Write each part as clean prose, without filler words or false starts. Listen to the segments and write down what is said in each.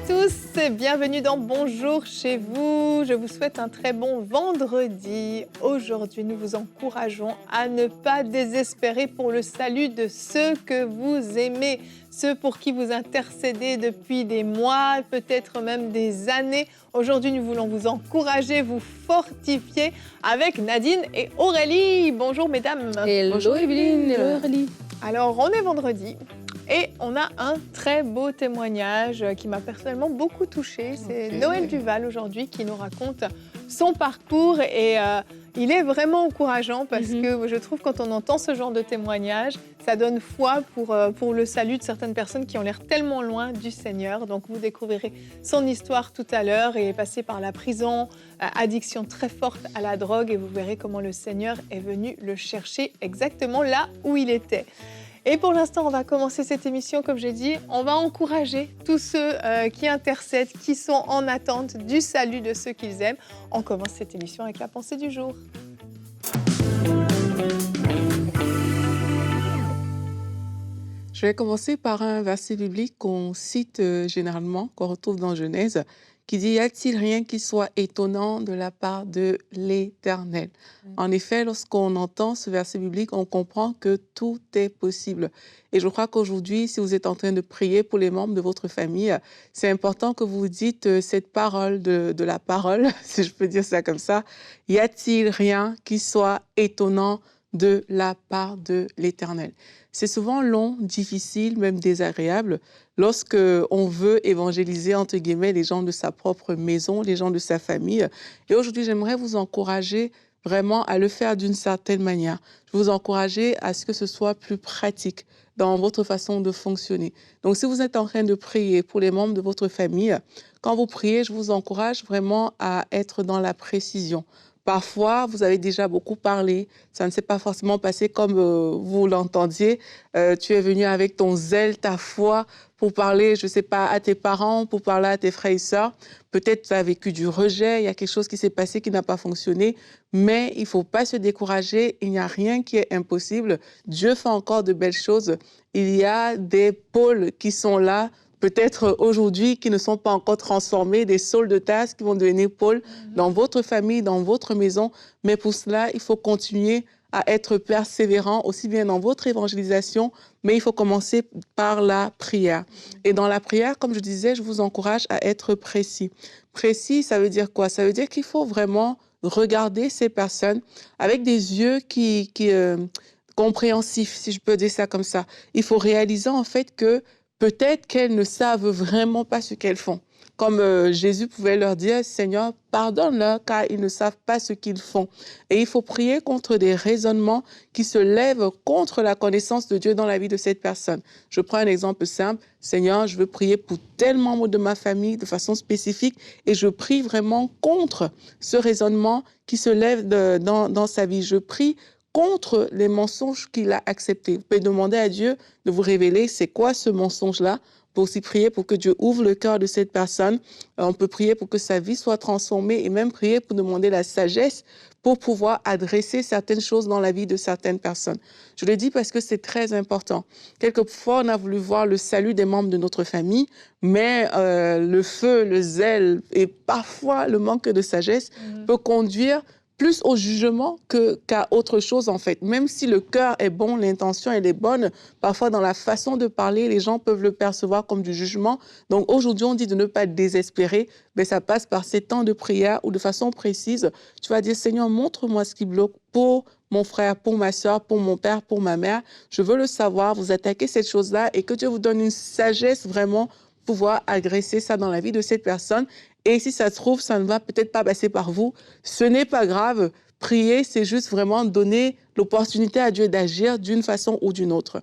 tous, bienvenue dans Bonjour chez vous. Je vous souhaite un très bon vendredi. Aujourd'hui, nous vous encourageons à ne pas désespérer pour le salut de ceux que vous aimez, ceux pour qui vous intercédez depuis des mois, peut-être même des années. Aujourd'hui, nous voulons vous encourager, vous fortifier avec Nadine et Aurélie. Bonjour mesdames. Hello Bonjour Evelyne, hello Aurélie. Alors, on est vendredi. Et on a un très beau témoignage qui m'a personnellement beaucoup touchée. C'est Noël Duval aujourd'hui qui nous raconte son parcours et il est vraiment encourageant parce que je trouve quand on entend ce genre de témoignage, ça donne foi pour le salut de certaines personnes qui ont l'air tellement loin du Seigneur. Donc vous découvrirez son histoire tout à l'heure. Il est passé par la prison, addiction très forte à la drogue et vous verrez comment le Seigneur est venu le chercher exactement là où il était. Et pour l'instant, on va commencer cette émission, comme j'ai dit, on va encourager tous ceux qui intercèdent, qui sont en attente du salut de ceux qu'ils aiment. On commence cette émission avec la pensée du jour. Je vais commencer par un verset biblique qu'on cite généralement, qu'on retrouve dans Genèse, qui dit « Y a-t-il rien qui soit étonnant de la part de l'Éternel ?» En effet, lorsqu'on entend ce verset biblique, on comprend que tout est possible. Et je crois qu'aujourd'hui, si vous êtes en train de prier pour les membres de votre famille, c'est important que vous dites cette parole de la parole, si je peux dire ça comme ça. « Y a-t-il rien qui soit étonnant de la part de l'Éternel ?» C'est souvent long, difficile, même désagréable, lorsque on veut évangéliser, entre guillemets, les gens de sa propre maison, les gens de sa famille. Et aujourd'hui, j'aimerais vous encourager vraiment à le faire d'une certaine manière. Je veux vous encourager à ce que ce soit plus pratique dans votre façon de fonctionner. Donc, si vous êtes en train de prier pour les membres de votre famille, quand vous priez, je vous encourage vraiment à être dans la précision. Parfois, vous avez déjà beaucoup parlé, ça ne s'est pas forcément passé comme vous l'entendiez. Tu es venu avec ton zèle, ta foi, pour parler, je ne sais pas, à tes parents, pour parler à tes frères et sœurs. Peut-être tu as vécu du rejet, il y a quelque chose qui s'est passé qui n'a pas fonctionné, mais il ne faut pas se décourager, il n'y a rien qui est impossible. Dieu fait encore de belles choses. Il y a des pôles qui sont là, peut-être aujourd'hui, qui ne sont pas encore transformés, des saules de tasse qui vont devenir pôles dans votre famille, dans votre maison. Mais pour cela, il faut continuer à être persévérant, aussi bien dans votre évangélisation, mais il faut commencer par la prière. Et dans la prière, comme je disais, je vous encourage à être précis. Précis, ça veut dire quoi? Ça veut dire qu'il faut vraiment regarder ces personnes avec des yeux compréhensifs, si je peux dire ça comme ça. Il faut réaliser en fait que peut-être qu'elles ne savent vraiment pas ce qu'elles font. Comme Jésus pouvait leur dire, Seigneur, pardonne-leur car ils ne savent pas ce qu'ils font. Et il faut prier contre des raisonnements qui se lèvent contre la connaissance de Dieu dans la vie de cette personne. Je prends un exemple simple. Seigneur, je veux prier pour tel membre de ma famille de façon spécifique et je prie vraiment contre ce raisonnement qui se lève dans sa vie. Je prie contre les mensonges qu'il a acceptés. Vous pouvez demander à Dieu de vous révéler c'est quoi ce mensonge-là, pour aussi prier pour que Dieu ouvre le cœur de cette personne. On peut prier pour que sa vie soit transformée et même prier pour demander la sagesse pour pouvoir adresser certaines choses dans la vie de certaines personnes. Je le dis parce que c'est très important. Quelquefois, on a voulu voir le salut des membres de notre famille, mais le feu, le zèle et parfois le manque de sagesse peut conduire plus au jugement qu'à autre chose, en fait. Même si le cœur est bon, l'intention, elle est bonne, parfois dans la façon de parler, les gens peuvent le percevoir comme du jugement. Donc aujourd'hui, on dit de ne pas désespérer, mais ça passe par ces temps de prière où de façon précise, tu vas dire, Seigneur, montre-moi ce qui bloque pour mon frère, pour ma soeur, pour mon père, pour ma mère. Je veux le savoir, vous attaquez cette chose-là et que Dieu vous donne une sagesse vraiment pouvoir agresser ça dans la vie de cette personne. Et si ça se trouve, ça ne va peut-être pas passer par vous. Ce n'est pas grave. Prier, c'est juste vraiment donner l'opportunité à Dieu d'agir d'une façon ou d'une autre.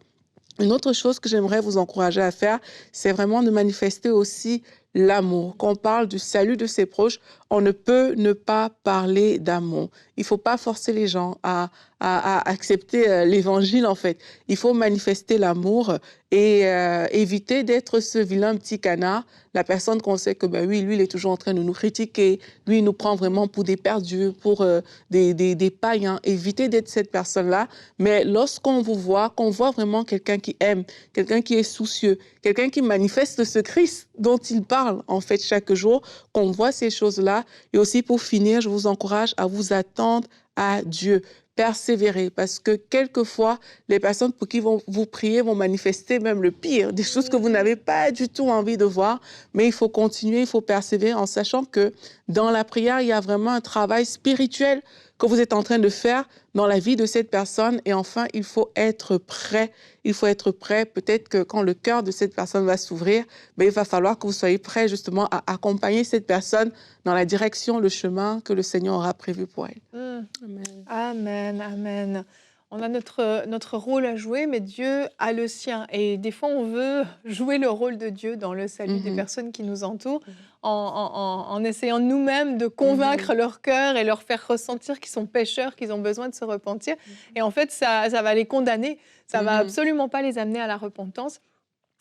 Une autre chose que j'aimerais vous encourager à faire, c'est vraiment de manifester aussi l'amour. Quand on parle du salut de ses proches, on ne peut ne pas parler d'amour. il faut pas forcer les gens à accepter l'évangile, en fait. Il faut manifester l'amour et éviter d'être ce vilain petit canard, la personne qu'on sait que, ben oui, lui, il est toujours en train de nous critiquer, lui, il nous prend vraiment pour des perdus, pour des païens. Évitez d'être cette personne-là. Mais lorsqu'on vous voit, qu'on voit vraiment quelqu'un qui aime, quelqu'un qui est soucieux, quelqu'un qui manifeste ce Christ dont il parle, en fait, chaque jour, qu'on voit ces choses-là. Et aussi, pour finir, je vous encourage à vous attendre à Dieu. Persévérer, parce que quelquefois, les personnes pour qui vous priez vont manifester même le pire, des choses que vous n'avez pas du tout envie de voir, mais il faut continuer, il faut persévérer en sachant que dans la prière, il y a vraiment un travail spirituel que vous êtes en train de faire dans la vie de cette personne. Et enfin, il faut être prêt. Il faut être prêt. Peut-être que quand le cœur de cette personne va s'ouvrir, ben, il va falloir que vous soyez prêt justement à accompagner cette personne dans la direction, le chemin que le Seigneur aura prévu pour elle. Amen. Amen, amen. On a notre rôle à jouer, mais Dieu a le sien. Et des fois, on veut jouer le rôle de Dieu dans le salut des personnes qui nous entourent, en essayant nous-mêmes de convaincre leur cœur et leur faire ressentir qu'ils sont pécheurs, qu'ils ont besoin de se repentir. Et en fait, ça va les condamner. Ça va absolument pas les amener à la repentance.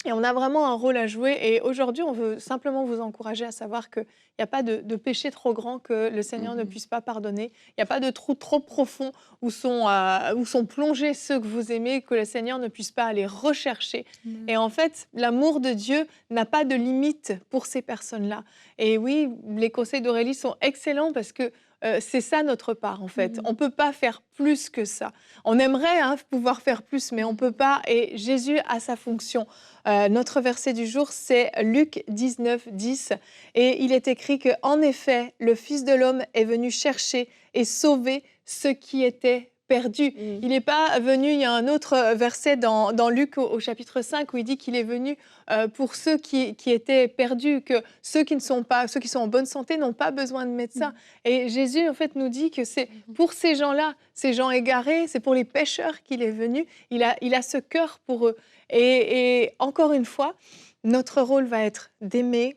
Et on a vraiment un rôle à jouer. Et aujourd'hui, on veut simplement vous encourager à savoir qu'il n'y a pas de péché trop grand que le Seigneur ne puisse pas pardonner. Il n'y a pas de trou trop profond où sont plongés ceux que vous aimez, que le Seigneur ne puisse pas aller rechercher. Et en fait, l'amour de Dieu n'a pas de limite pour ces personnes-là. Et oui, les conseils d'Aurélie sont excellents parce que c'est ça notre part, en fait. On ne peut pas faire plus que ça. On aimerait pouvoir faire plus, mais on ne peut pas. Et Jésus a sa fonction. Notre verset du jour, c'est Luc 19, 10. Et il est écrit qu'en effet, le Fils de l'homme est venu chercher et sauver ceux qui étaient perdus. Il n'est pas venu, il y a un autre verset dans Luc au chapitre 5 où il dit qu'il est venu pour ceux qui étaient perdus, que ceux qui sont en bonne santé n'ont pas besoin de médecin. Et Jésus, en fait, nous dit que c'est pour ces gens-là, ces gens égarés, c'est pour les pécheurs qu'il est venu. Il a ce cœur pour eux. Et encore une fois, notre rôle va être d'aimer,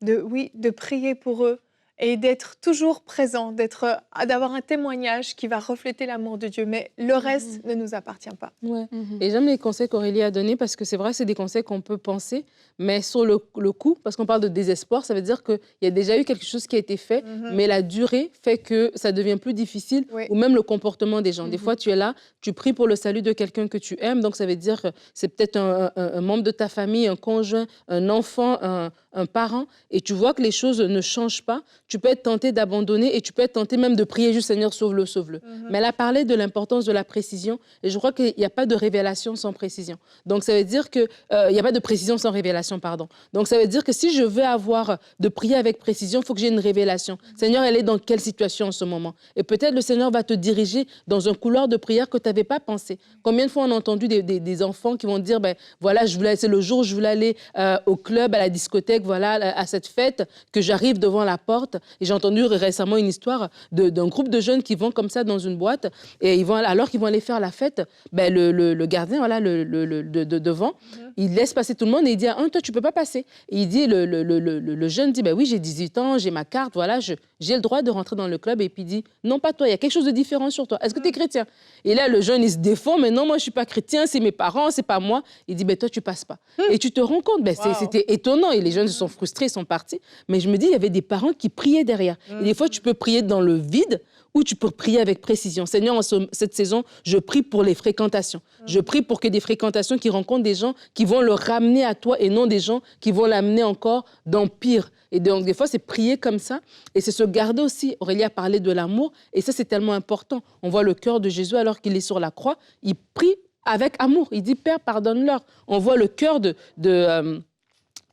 de prier pour eux, et d'être toujours présent, d'avoir un témoignage qui va refléter l'amour de Dieu. Mais le reste ne nous appartient pas. Ouais. Et j'aime les conseils qu'Aurélie a donnés parce que c'est vrai, c'est des conseils qu'on peut penser, mais sur le coup, parce qu'on parle de désespoir, ça veut dire qu'il y a déjà eu quelque chose qui a été fait, mais la durée fait que ça devient plus difficile, ou même le comportement des gens. Des fois, tu es là, tu pries pour le salut de quelqu'un que tu aimes, donc ça veut dire que c'est peut-être un membre de ta famille, un conjoint, un enfant, un parent, et tu vois que les choses ne changent pas, tu peux être tenté d'abandonner et tu peux être tenté même de prier juste Seigneur, sauve-le, sauve-le. Mais elle a parlé de l'importance de la précision et je crois qu'il n'y a pas de révélation sans précision. Donc ça veut dire que il n'y a pas de précision sans révélation, pardon. Donc ça veut dire que si je veux avoir de prier avec précision, il faut que j'ai une révélation. Seigneur, elle est dans quelle situation en ce moment? Et peut-être le Seigneur va te diriger dans un couloir de prière que tu n'avais pas pensé. Combien de fois on a entendu des enfants qui vont dire, ben voilà, c'est le jour où je voulais aller au club, à la discothèque, voilà, à cette fête, que j'arrive devant la porte. Et j'ai entendu récemment une histoire d'un groupe de jeunes qui vont comme ça dans une boîte et alors qu'ils vont aller faire la fête, ben le gardien, voilà, devant, il laisse passer tout le monde et il dit, toi, tu peux pas passer. Et il dit, le jeune dit, ben oui, j'ai 18 ans, j'ai ma carte, voilà, j'ai le droit de rentrer dans le club. Et puis il dit, non, pas toi, il y a quelque chose de différent sur toi. Est-ce que tu es chrétien? Et là, le jeune, il se défend, mais non, moi, je suis pas chrétien, c'est mes parents, c'est pas moi. Il dit, ben toi, tu passes pas. Et tu te rends compte, c'était étonnant. Et les jeunes se sont frustrés, ils sont partis. Mais je me dis, il y avait des parents qui priaient derrière. Et des fois, tu peux prier dans le vide ou tu peux prier avec précision. Seigneur, en cette saison, je prie pour les fréquentations. Je prie pour que des fréquentations qui rencontrent des gens qui vont le ramener à toi et non des gens qui vont l'amener encore dans pire. Et donc, des fois, c'est prier comme ça. Et c'est se garder aussi. Aurélie a parlé de l'amour. Et ça, c'est tellement important. On voit le cœur de Jésus alors qu'il est sur la croix. Il prie avec amour. Il dit, Père, pardonne-leur. On voit le cœur de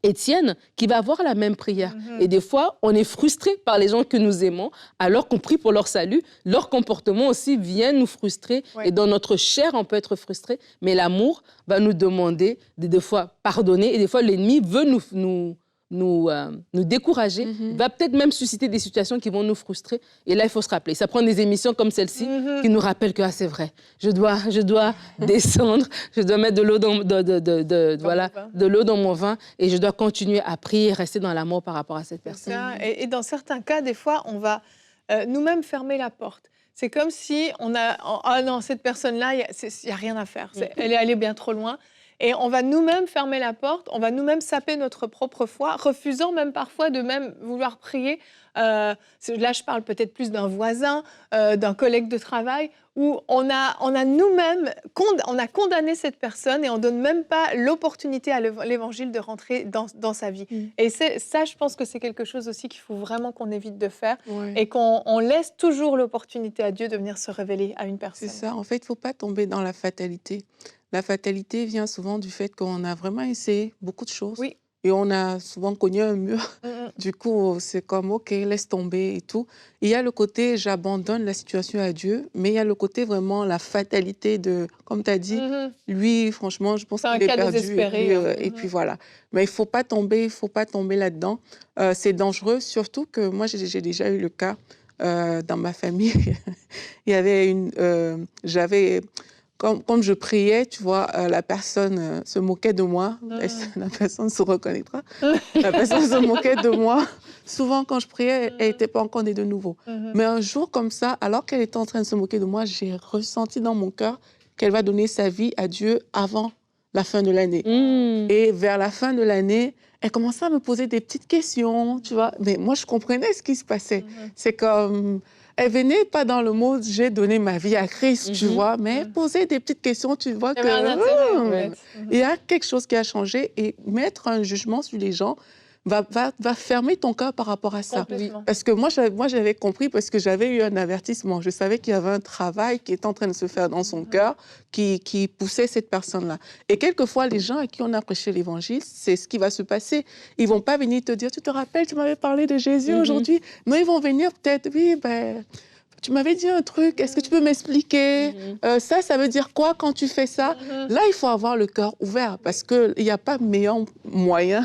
Étienne qui va avoir la même prière. Et des fois, on est frustré par les gens que nous aimons, alors qu'on prie pour leur salut. Leur comportement aussi vient nous frustrer. Et dans notre chair, on peut être frustré. Mais l'amour va nous demander de, des fois, pardonner. Et des fois, l'ennemi veut nous décourager, va peut-être même susciter des situations qui vont nous frustrer. Et là, il faut se rappeler. Ça prend des émissions comme celle-ci qui nous rappellent que c'est vrai. Je dois descendre, je dois mettre de l'eau de l'eau dans mon vin et je dois continuer à prier, rester dans l'amour par rapport à cette personne. Et dans certains cas, des fois, on va nous-mêmes fermer la porte. c'est comme si on a ah non, cette personne-là, il y a rien à faire. Elle est allée bien trop loin. Et on va nous-mêmes fermer la porte, on va nous-mêmes saper notre propre foi, refusant même parfois de même vouloir prier. Là, je parle peut-être plus d'un voisin, d'un collègue de travail, où on a nous-mêmes on a condamné cette personne et on donne même pas l'opportunité à l'évangile de rentrer dans sa vie. Et ça, je pense que c'est quelque chose aussi qu'il faut vraiment qu'on évite de faire Ouais. et qu'on laisse toujours l'opportunité à Dieu de venir se révéler à une C'est personne. ça. En fait, il ne faut pas tomber dans la fatalité. La fatalité vient souvent du fait qu'on a vraiment essayé beaucoup de choses Oui. et on a souvent cogné un mur. Mm. Du coup, c'est comme, OK, laisse tomber et tout. Il y a le côté, j'abandonne la situation à Dieu, mais il y a le côté vraiment, la fatalité de, comme tu as dit, Mhm. lui, franchement, je pense C'est un qu'il est cas perdu désespéré. et puis voilà. Mais il faut pas tomber là-dedans. C'est dangereux, surtout que moi, j'ai déjà eu le cas dans ma famille. Il y avait j'avais, comme je priais, tu vois, la personne se moquait de moi. La personne se reconnaîtra. La personne se moquait de moi. Souvent, quand je priais, elle n'était pas encore née de nouveau. Mais un jour comme ça, alors qu'elle était en train de se moquer de moi, j'ai ressenti dans mon cœur qu'elle va donner sa vie à Dieu avant la fin de l'année. Et vers la fin de l'année, elle commençait à me poser des petites questions, tu vois. Mais moi, je comprenais ce qui se passait. C'est comme... Elle venait pas dans le mode j'ai donné ma vie à Christ, tu vois, mais elle posait des petites questions, tu vois Il y avait un intérêt, en fait. il y a quelque chose qui a changé et mettre un jugement sur les gens va fermer ton cœur par rapport à ça. Complètement. Parce que moi, j'avais compris parce que j'avais eu un avertissement. Je savais qu'il y avait un travail qui était en train de se faire dans son cœur qui poussait cette personne-là. Et quelquefois, les gens à qui on a prêché l'évangile, c'est ce qui va se passer. Ils vont pas venir te dire, tu te rappelles, tu m'avais parlé de Jésus aujourd'hui. Non, ils vont venir peut-être, oui, ben... Tu m'avais dit un truc, est-ce que tu peux m'expliquer ça veut dire quoi quand tu fais ça Là, il faut avoir le cœur ouvert parce qu'il n'y a pas meilleur moyen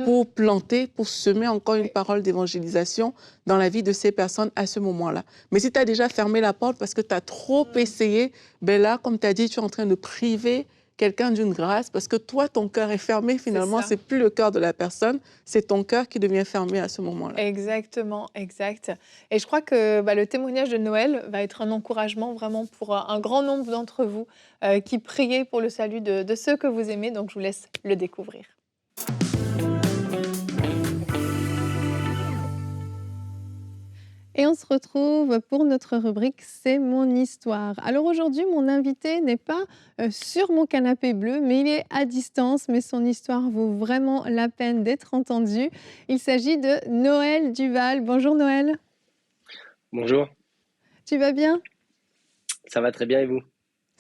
pour planter, pour semer encore une parole d'évangélisation dans la vie de ces personnes à ce moment-là. Mais si tu as déjà fermé la porte parce que tu as trop essayé, ben là, comme tu as dit, tu es en train de priver quelqu'un d'une grâce parce que toi, ton cœur est fermé. Finalement, c'est plus le cœur de la personne, c'est ton cœur qui devient fermé à ce moment-là. Exactement, exact. Et je crois que le témoignage de Noël va être un encouragement vraiment pour un grand nombre d'entre vous qui priez pour le salut de ceux que vous aimez. Donc, je vous laisse le découvrir. Et on se retrouve pour notre rubrique C'est mon histoire. Alors aujourd'hui, mon invité n'est pas sur mon canapé bleu, mais il est à distance. Mais son histoire vaut vraiment la peine d'être entendue. Il s'agit de Noël Duval. Bonjour Noël. Bonjour, Tu vas bien ? ça va très bien et vous?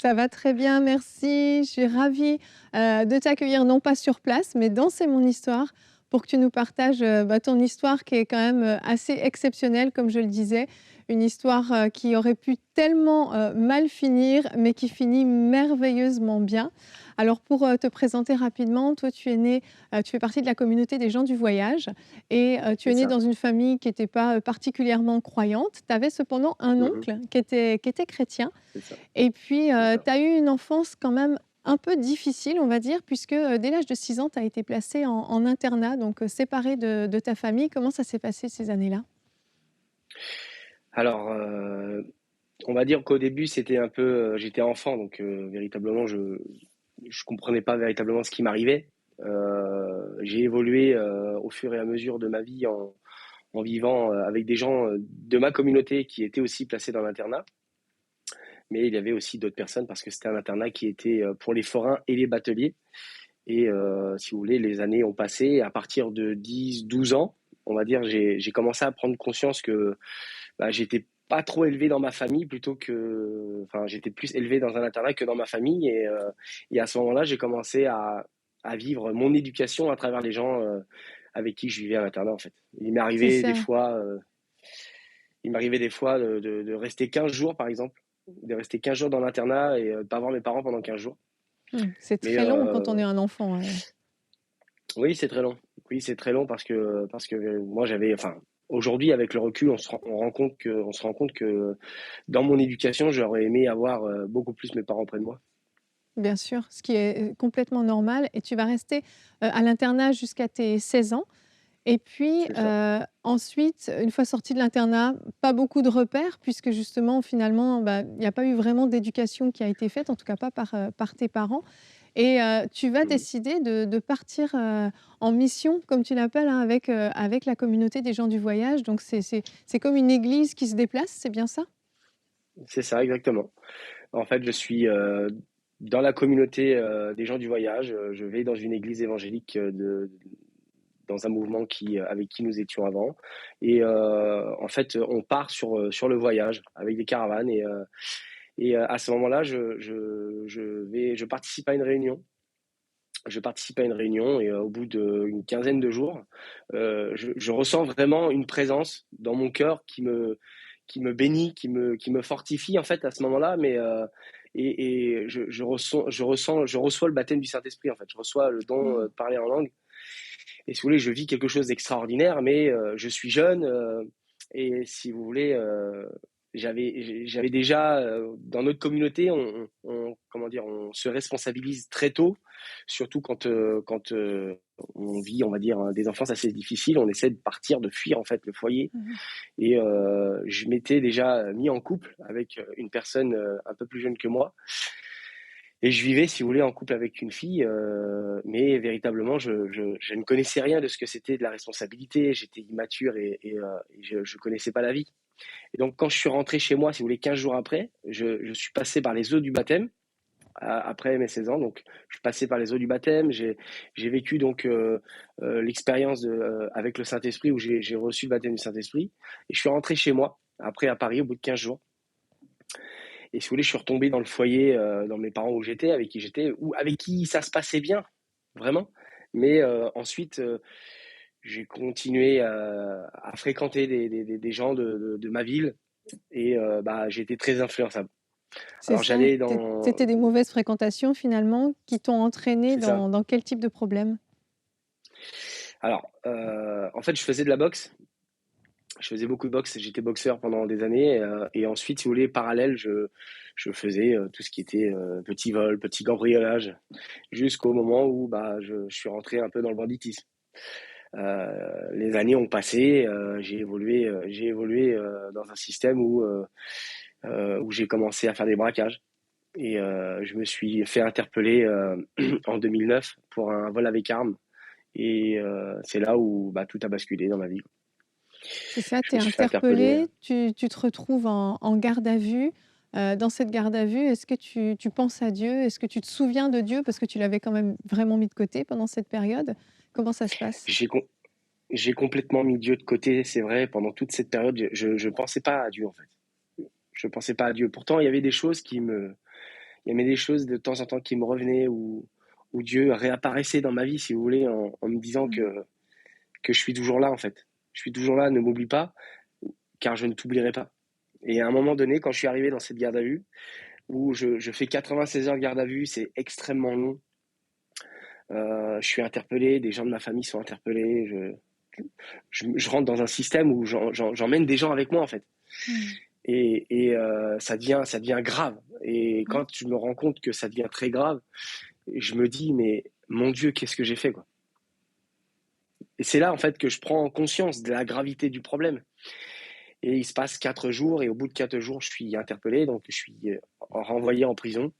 Ça va très bien, merci. Je suis ravie de t'accueillir, non pas sur place, mais dans C'est mon histoire, pour que tu nous partages ton histoire qui est quand même assez exceptionnelle, comme je le disais. Une histoire qui aurait pu tellement mal finir, mais qui finit merveilleusement bien. Alors, pour te présenter rapidement, toi, tu es né, tu fais partie de la communauté des gens du voyage et tu es C'est né ça. dans une famille qui n'était pas particulièrement croyante. Tu avais cependant un Mhm, oncle qui était chrétien. c'est ça. Et puis, C'est ça. tu as eu une enfance quand même un peu difficile, on va dire, puisque dès l'âge de 6 ans, tu as été placé en internat, donc séparé de ta famille. Comment ça s'est passé ces années-là ? Alors, on va dire qu'au début, c'était un peu, j'étais enfant, donc véritablement, je comprenais pas véritablement ce qui m'arrivait. J'ai évolué au fur et à mesure de ma vie en vivant avec des gens de ma communauté qui étaient aussi placés dans l'internat. Mais il y avait aussi d'autres personnes parce que c'était un internat qui était pour les forains et les bateliers. Et si vous voulez, les années ont passé. À partir de 10, 12 ans, on va dire, j'ai commencé à prendre conscience que j'étais pas trop élevé dans ma famille enfin, j'étais plus élevé dans un internat que dans ma famille. Et à ce moment-là, j'ai commencé à vivre mon éducation à travers les gens avec qui je vivais à l'internat, en fait. C'est ça. Il m'arrivait des fois de rester 15 jours, par exemple, de rester 15 jours dans l'internat et de ne pas voir mes parents pendant 15 jours. C'est Mais très long quand on est un enfant. oui, c'est très long. Oui, c'est très long parce que moi enfin, aujourd'hui avec le recul, on se rend compte que dans mon éducation, j'aurais aimé avoir beaucoup plus mes parents près de moi. Bien sûr, ce qui est complètement normal. Et tu vas rester à l'internat jusqu'à tes 16 ans. Et puis, c'est ça. ensuite, une fois sorti de l'internat, pas beaucoup de repères puisque justement, finalement, bah, il n'y a pas eu vraiment d'éducation qui a été faite, en tout cas pas par tes parents et tu vas Mmh. décider de partir, en mission, comme tu l'appelles, hein, avec la communauté des gens du voyage. Donc c'est comme une église qui se déplace, c'est bien ça? C'est ça, exactement. En fait, je suis, dans la communauté, des gens du voyage, je vais dans une église évangélique, dans un mouvement avec qui nous étions avant et en fait, on part sur le voyage avec des caravanes et à ce moment-là, je participe à une réunion. Je participe à une réunion et au bout d'une quinzaine de jours, je ressens vraiment une présence dans mon cœur qui me bénit, qui me fortifie en fait à ce moment-là, mais et je reçois le baptême du Saint-Esprit en fait. Je reçois le don, Mmh. de parler en langue et si vous voulez, je vis quelque chose d'extraordinaire, mais je suis jeune, et si vous voulez, j'avais déjà, dans notre communauté, comment dire? On se responsabilise très tôt, surtout quand on vit, on va dire, des enfances assez difficiles. On essaie de partir, de fuir, en fait, le foyer Mmh. et je m'étais déjà mis en couple avec, une personne, un peu plus jeune que moi et je vivais, si vous voulez, en couple avec une fille, mais véritablement, je ne connaissais rien de ce que c'était de la responsabilité. J'étais immature et je connaissais pas la vie. Et donc, quand je suis rentré chez moi, si vous voulez, 15 jours après, je suis passé par les eaux du baptême, après mes 16 ans. Donc, je suis passé par les eaux du baptême. J'ai vécu donc l'expérience avec le Saint-Esprit où j'ai reçu le baptême du Saint-Esprit. Et je suis rentré chez moi, après à Paris, au bout de 15 jours. Et si vous voulez, je suis retombé dans le foyer, dans mes parents où j'étais, avec qui j'étais, ou avec qui ça se passait bien, vraiment. Mais ensuite, j'ai continué à fréquenter des gens de ma ville et bah, j'ai été très influençable. C'est Alors ça. j'allais dans... C'était des mauvaises fréquentations finalement qui t'ont entraîné C'est ça. dans quel type de problème? Alors, en fait, je faisais de la boxe. Je faisais beaucoup de boxe. J'étais boxeur pendant des années. Et ensuite, si vous voulez, parallèle, je faisais tout ce qui était petit vol, petit cambriolage, jusqu'au moment où bah, je suis rentré un peu dans le banditisme. Les années ont passé. J'ai évolué dans un système où j'ai commencé à faire des braquages. Et je me suis fait interpeller en 2009 pour un vol avec arme. Et c'est là où bah, tout a basculé dans ma vie. C'est ça, Je tu es me suis fait interpeller. interpellé, tu te retrouves en garde à vue. Dans cette garde à vue, est-ce que tu penses à Dieu? Est-ce que tu te souviens de Dieu? Parce que tu l'avais quand même vraiment mis de côté pendant cette période. Comment ça se passe? J'ai com- j'ai complètement mis Dieu de côté, c'est vrai, pendant toute cette période. Je pensais pas à Dieu, en fait. Je pensais pas à Dieu. Pourtant, il y avait des choses de temps en temps qui me revenaient où Dieu réapparaissait dans ma vie, si vous voulez, en me disant Mmh. que je suis toujours là, en fait. Je suis toujours là, ne m'oublie pas, car je ne t'oublierai pas. Et à un moment donné, quand je suis arrivé dans cette garde à vue, où je fais 96 heures de garde à vue, c'est extrêmement long. Je suis interpellé, des gens de ma famille sont interpellés. Je rentre dans un système où j'emmène des gens avec moi, en fait. Mmh. Et ça devient grave. Et Ouais. quand je me rends compte que ça devient très grave, je me dis, mais mon Dieu, qu'est-ce que j'ai fait, quoi. Et c'est là, en fait, que je prends conscience de la gravité du problème. Et il se passe 4 jours, et au bout de 4 jours, je suis interpellé, donc je suis renvoyé en prison.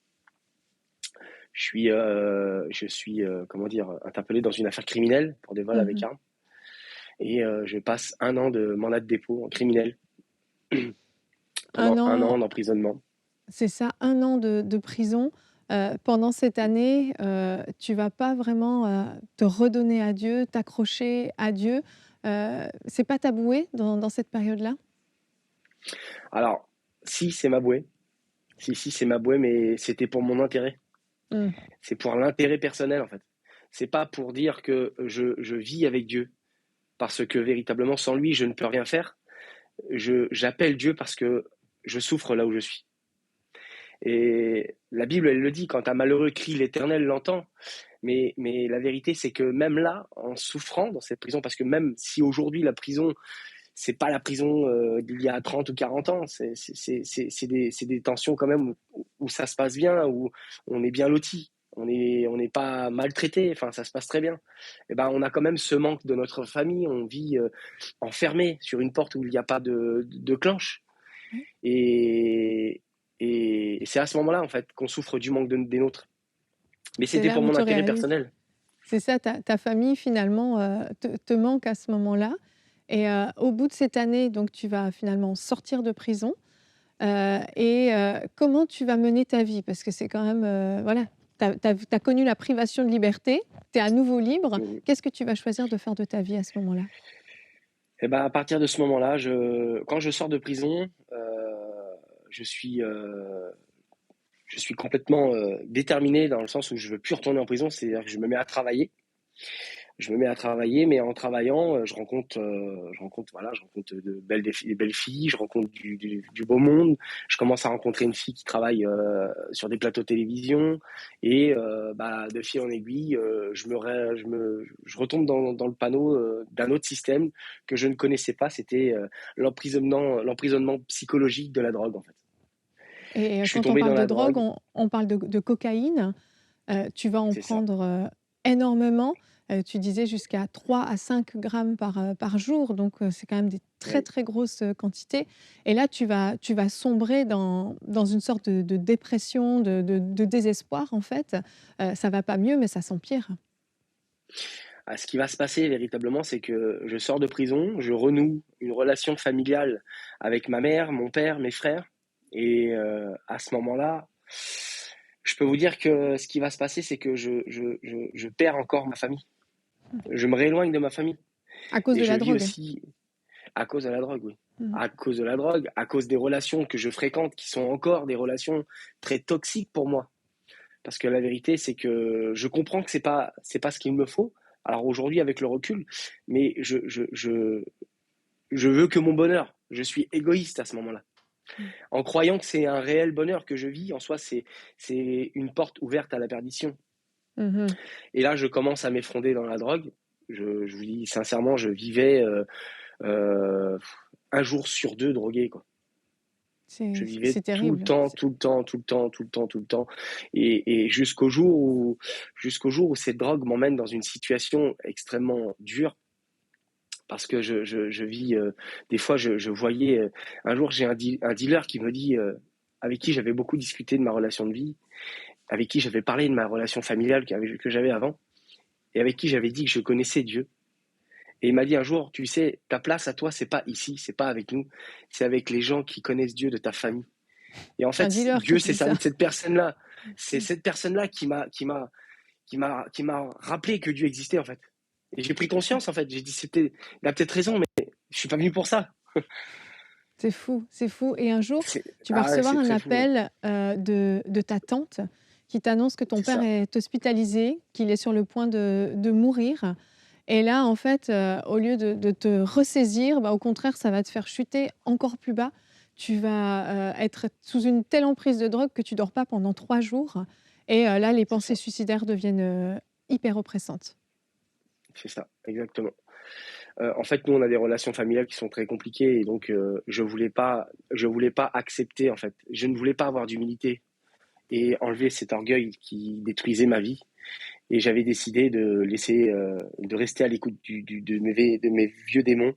Je suis comment dire, interpellé dans une affaire criminelle pour des vols avec Mmh. armes. Et je passe 1 an de mandat de dépôt en criminel, 1 pendant un an, an d'emprisonnement. c'est ça, 1 an de prison. Pendant cette année, tu vas pas vraiment, te redonner à Dieu, t'accrocher à Dieu. C'est pas taboué dans cette période-là? Alors, si, c'est ma bouée. Si, c'est ma bouée, mais c'était pour mon intérêt. Mmh. C'est pour l'intérêt personnel, en fait. C'est pas pour dire que je vis avec Dieu, parce que véritablement, sans lui, je ne peux rien faire. J'appelle Dieu parce que je souffre là où je suis. Et la Bible, elle le dit, quand un malheureux crie, l'Éternel l'entend. Mais la vérité, c'est que même là, en souffrant dans cette prison, parce que même si aujourd'hui la prison, c'est pas la prison d'il y a 30 ou 40 ans, c'est des tensions quand même où ça se passe bien, où on est bien loti. on n'est pas maltraité, enfin, ça se passe très bien. Et ben, on a quand même ce manque de notre famille, on vit enfermé sur une porte où il n'y a pas de clenche. Ouais. Et, et c'est à ce moment-là, en fait, qu'on souffre du manque des nôtres. Mais C'est c'était là pour où mon tu intérêt réalises. personnel. C'est ça, ta famille finalement te manque à ce moment-là. Et au bout de cette année, donc tu vas finalement sortir de prison. Comment tu vas mener ta vie? Parce que c'est quand même, voilà, tu as connu la privation de liberté, tu es à nouveau libre. Mhm. Qu'est-ce que tu vas choisir de faire de ta vie à ce moment-là? Et ben, à partir de ce moment-là, quand je sors de prison, je suis, je suis complètement déterminé dans le sens où je veux plus retourner en prison, c'est-à-dire que je me mets à travailler. Je me mets à travailler, mais en travaillant, je rencontre des belles filles, je rencontre du beau monde. Je commence à rencontrer une fille qui travaille sur des plateaux de télévision, et bah, de fil en aiguille, je retombe dans le panneau d'un autre système que je ne connaissais pas. C'était l'emprisonnement psychologique de la drogue, en fait. Et Je suis quand on tombé parle dans de la drogue, drogue, on parle de cocaïne. Tu vas en c'est ça. prendre énormément. Tu disais jusqu'à 3 à 5 grammes par jour, donc c'est quand même des très Oui. très grosses quantités. Et là, tu vas sombrer dans une sorte de dépression, de désespoir en fait. Ça va pas mieux, mais ça s'empire. Ah, ce qui va se passer véritablement, c'est que je sors de prison, je renoue une relation familiale avec ma mère, mon père, mes frères. Et à ce moment-là, je peux vous dire que ce qui va se passer, c'est que je perds encore ma famille. Je me rééloigne de ma famille. À cause Et de je la vis drogue. aussi à cause de la drogue, oui. Mmh. À cause de la drogue, à cause des relations que je fréquente, qui sont encore des relations très toxiques pour moi. Parce que la vérité, c'est que je comprends que c'est pas ce qu'il me faut. Alors aujourd'hui, avec le recul, mais je veux que mon bonheur. Je suis égoïste à ce moment-là. En croyant que c'est un réel bonheur que je vis, en soi, c'est une porte ouverte à la perdition. Mmh. Et là, je commence à m'effondrer dans la drogue. Je vous dis sincèrement, je vivais euh, un jour sur deux drogué, quoi. Je vivais C'est tout le terrible. temps, tout le temps, tout le temps, tout le temps, tout le temps. Et jusqu'au jour où cette drogue m'emmène dans une situation extrêmement dure. Parce que je vis, des fois, je voyais, un jour, j'ai un dealer qui me dit, avec qui j'avais beaucoup discuté de ma relation de vie, avec qui j'avais parlé de ma relation familiale que j'avais avant, et avec qui j'avais dit que je connaissais Dieu. Et il m'a dit un jour, tu sais, ta place à toi, c'est pas ici, c'est pas avec nous, c'est avec les gens qui connaissent Dieu de ta famille. Et en C'est un fait, dealer qui Dieu te s'est dit ça. servi de cette personne-là. C'est cette personne-là qui m'a rappelé que Dieu existait, en fait. Et j'ai pris conscience, en fait. J'ai dit, il a peut-être raison, mais je suis pas venu pour ça. C'est fou, c'est fou. Et un jour, tu vas Ah ouais, recevoir c'est un très fou. Ouais. appel de ta tante qui t'annonce que ton C'est père ça. est hospitalisé, qu'il est sur le point de mourir. Et là, en fait, au lieu de te ressaisir, bah, au contraire, ça va te faire chuter encore plus bas. Tu vas être sous une telle emprise de drogue que tu dors pas pendant 3 jours. Et là, les C'est pensées ça. suicidaires deviennent hyper oppressantes. C'est ça. Exactement. En fait, nous, on a des relations familiales qui sont très compliquées, et donc je voulais pas accepter, en fait. Je ne voulais pas avoir d'humilité et enlever cet orgueil qui détruisait ma vie. Et j'avais décidé de rester à l'écoute de mes vieux démons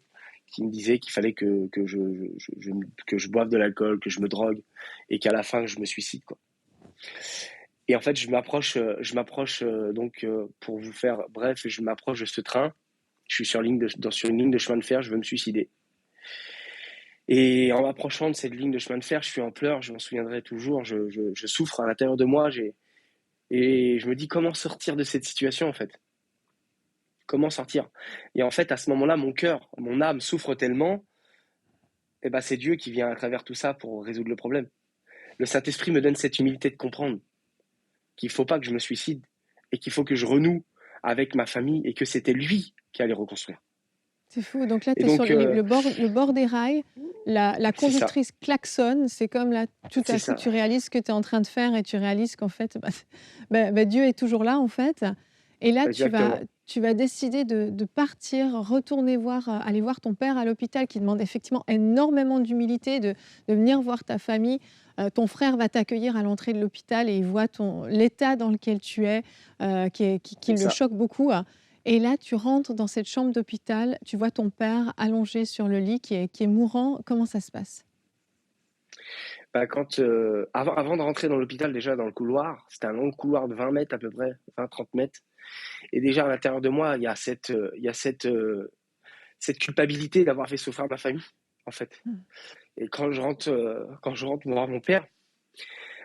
qui me disaient qu'il fallait que je boive de l'alcool, que je me drogue, et qu'à la fin, je me suicide, quoi. Et en fait, donc, pour vous faire bref, je m'approche de ce train. Je suis sur une ligne de chemin de fer, je veux me suicider. Et en m'approchant de cette ligne de chemin de fer, je suis en pleurs, je m'en souviendrai toujours, je souffre à l'intérieur de moi, et je me dis comment sortir de cette situation, en fait. Comment sortir? Et en fait, à ce moment-là, mon cœur, mon âme souffre tellement, et ben c'est Dieu qui vient à travers tout ça pour résoudre le problème. Le Saint-Esprit me donne cette humilité de comprendre qu'il ne faut pas que je me suicide, et qu'il faut que je renoue avec ma famille, et que c'était lui qui allait reconstruire. C'est fou. Donc là, Et tu es sur donc, le bord des rails. La c'est ça, conductrice klaxonne. C'est comme là, tout c'est à coup, ça, tu réalises ce que tu es en train de faire et tu réalises qu'en fait, Dieu est toujours là, en fait. Et là, exactement. tu vas décider de partir, retourner voir, aller voir ton père à l'hôpital qui demande effectivement énormément d'humilité, de venir voir ta famille ton frère va t'accueillir à l'entrée de l'hôpital et il voit l'état dans lequel tu es, qui le choque beaucoup. Et là, tu rentres dans cette chambre d'hôpital, tu vois ton père allongé sur le lit qui est mourant. Comment ça se passe? Avant de rentrer dans l'hôpital, déjà dans le couloir, c'était un long couloir de 20 mètres à peu près, 20-30 mètres. Et déjà à l'intérieur de moi, il y a cette culpabilité d'avoir fait souffrir ma famille, en fait. Et quand je rentre voir mon père,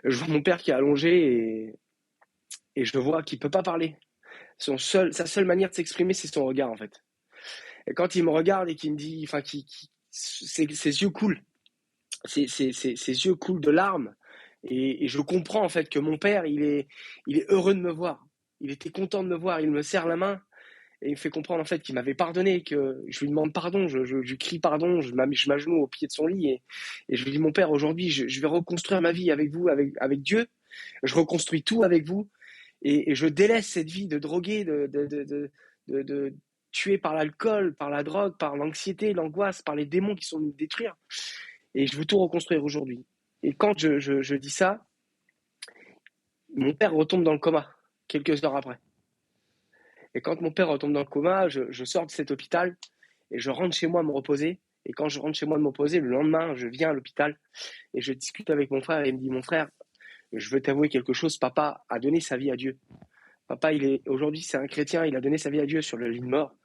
je vois mon père qui est allongé et je vois qu'il ne peut pas parler. Sa seule manière de s'exprimer, c'est son regard, en fait. Et quand il me regarde et qu'il me dit, ses yeux coulent, ses yeux coulent de larmes. Et je comprends, en fait, que mon père, il est heureux de me voir. Il était content de me voir. Il me serre la main et il me fait comprendre, en fait, qu'il m'avait pardonné, que je lui demande pardon. Je crie pardon, je m'agenouille au pied de son lit et je lui dis, mon père, aujourd'hui, je vais reconstruire ma vie avec vous, avec Dieu. Je reconstruis tout avec vous. Et je délaisse cette vie de drogué, de tué par l'alcool, par la drogue, par l'anxiété, l'angoisse, par les démons qui sont venus me détruire. Et je veux tout reconstruire aujourd'hui. Et quand je dis ça, mon père retombe dans le coma, quelques heures après. Et quand mon père retombe dans le coma, je sors de cet hôpital et je rentre chez moi me reposer. Et quand je rentre chez moi me reposer, le lendemain, je viens à l'hôpital et je discute avec mon frère et il me dit, mon frère, je veux t'avouer quelque chose, papa a donné sa vie à Dieu. Papa, aujourd'hui, c'est un chrétien, il a donné sa vie à Dieu sur le lit de mort.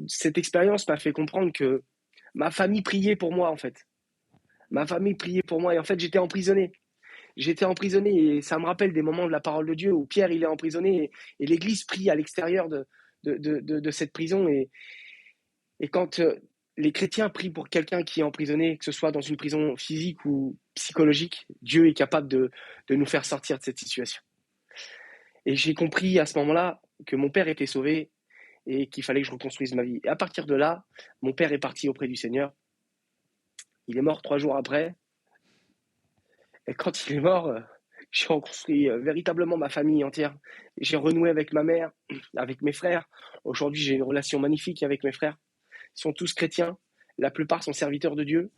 Cette expérience m'a fait comprendre que ma famille priait pour moi, en fait. Ma famille priait pour moi et en fait, j'étais emprisonné. J'étais emprisonné et ça me rappelle des moments de la parole de Dieu où Pierre, il est emprisonné et l'Église prie à l'extérieur de cette prison. Et quand les chrétiens prient pour quelqu'un qui est emprisonné, que ce soit dans une prison physique ou psychologique, Dieu est capable de nous faire sortir de cette situation. Et j'ai compris à ce moment-là que mon père était sauvé et qu'il fallait que je reconstruise ma vie. Et à partir de là, mon père est parti auprès du Seigneur. Il est mort 3 jours après. Et quand il est mort, j'ai reconstruit véritablement ma famille entière. J'ai renoué avec ma mère, avec mes frères. Aujourd'hui, j'ai une relation magnifique avec mes frères. Ils sont tous chrétiens. La plupart sont serviteurs de Dieu.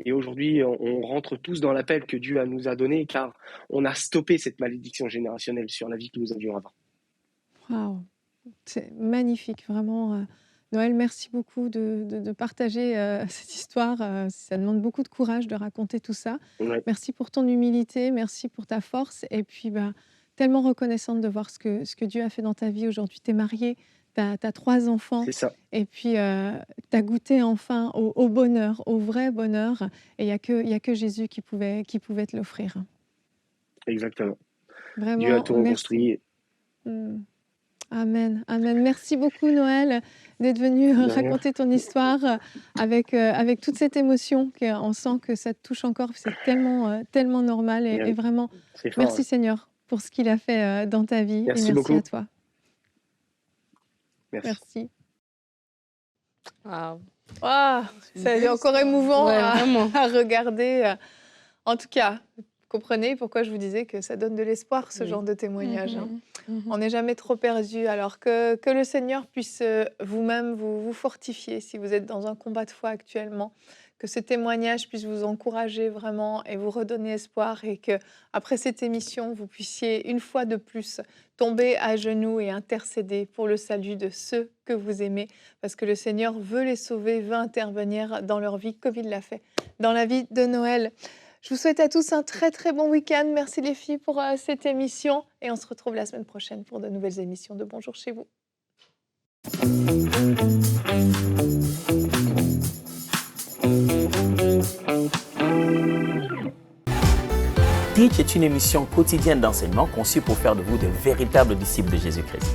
Et aujourd'hui, on rentre tous dans l'appel que Dieu nous a donné, car on a stoppé cette malédiction générationnelle sur la vie que nous avions avant. Waouh, c'est magnifique, vraiment. Noël, merci beaucoup de partager cette histoire. Ça demande beaucoup de courage de raconter tout ça. Ouais. Merci pour ton humilité, merci pour ta force. Et puis, tellement reconnaissante de voir ce que Dieu a fait dans ta vie. Aujourd'hui, tu es mariée, tu as 3 enfants. C'est ça. Et puis, tu as goûté enfin au bonheur, au vrai bonheur. Et il n'y a que Jésus qui pouvait te l'offrir. Exactement. Vraiment, Dieu a tout reconstruit. Amen, amen. Merci beaucoup, Noël, d'être venu raconter ton histoire avec toute cette émotion. On sent que ça te touche encore. C'est tellement normal. Et vraiment, C'est fort, merci, Seigneur, pour ce qu'il a fait dans ta vie. Merci et merci beaucoup. à toi. Merci. Wow. C'est encore émouvant Ouais, vraiment. à regarder. En tout cas, comprenez pourquoi je vous disais que ça donne de l'espoir, ce genre de témoignage. On n'est jamais trop perdu. Alors que le Seigneur puisse vous-même vous fortifier si vous êtes dans un combat de foi actuellement. Que ce témoignage puisse vous encourager vraiment et vous redonner espoir. Et que après cette émission, vous puissiez une fois de plus tomber à genoux et intercéder pour le salut de ceux que vous aimez. Parce que le Seigneur veut les sauver, veut intervenir dans leur vie comme il l'a fait dans la vie de Noël. Je vous souhaite à tous un très très bon week-end. Merci les filles pour cette émission. Et on se retrouve la semaine prochaine pour de nouvelles émissions de Bonjour chez vous. Teach est une émission quotidienne d'enseignement conçue pour faire de vous de véritables disciples de Jésus-Christ.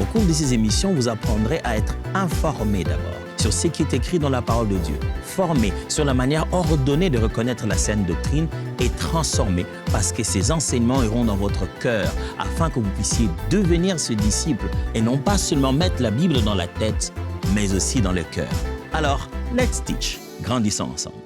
Au cours de ces émissions, vous apprendrez à être informé d'abord sur ce qui est écrit dans la parole de Dieu, formé sur la manière ordonnée de reconnaître la saine doctrine et transformé parce que ces enseignements iront dans votre cœur afin que vous puissiez devenir ce disciple et non pas seulement mettre la Bible dans la tête, mais aussi dans le cœur. Alors, let's teach, grandissons ensemble.